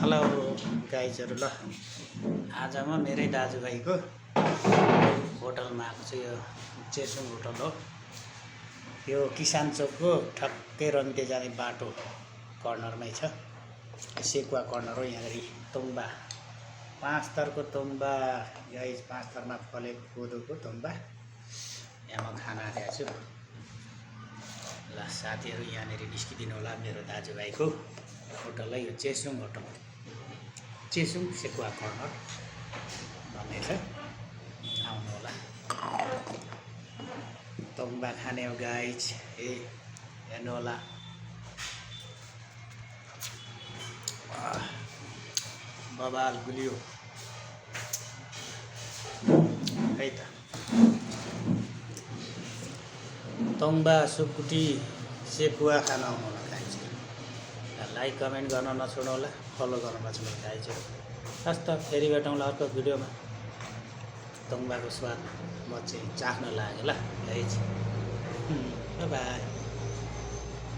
Hello गाइजहरू ल आज म मेरै दाजुभाइको होटलमा आएको छु। यो चेसुङ होटल हो। यो किसान चोकको ठक्कै रङ्ते जाने बाटो कर्नरमै छ। सेकुवा कर्नर हो। यहाँनिर तोङ्बा 5 थरको तोङ्बा गाइज 5 थरमा फलेको कोदोको तोङ्बा यहाँ म खाना आएको छु। ल साथीहरू यहाँनिर निस्किदिनु होला। मेरो दाजुभाइको होटल है यो चेसुङ होटल, चेसुङ सेकुवा कर्नर भन्ने छ। आउनु होला। तोङ्बा खाने हो गाइज। हेर्नु होला। बबाल गुलियो है त। तोङ्बा सुकुटी सेकुवा खान आउनु होला गाइज। लाइक कमेन्ट गर्न नछोड्नु होला, फलो गर्न नछोड्नु गाइज। हस् त फेरि भेटौँला अर्को भिडियोमा। तोङ्बाको स्वाद म चाहिँ चाख्न लाग्यो ल गाइज। By by.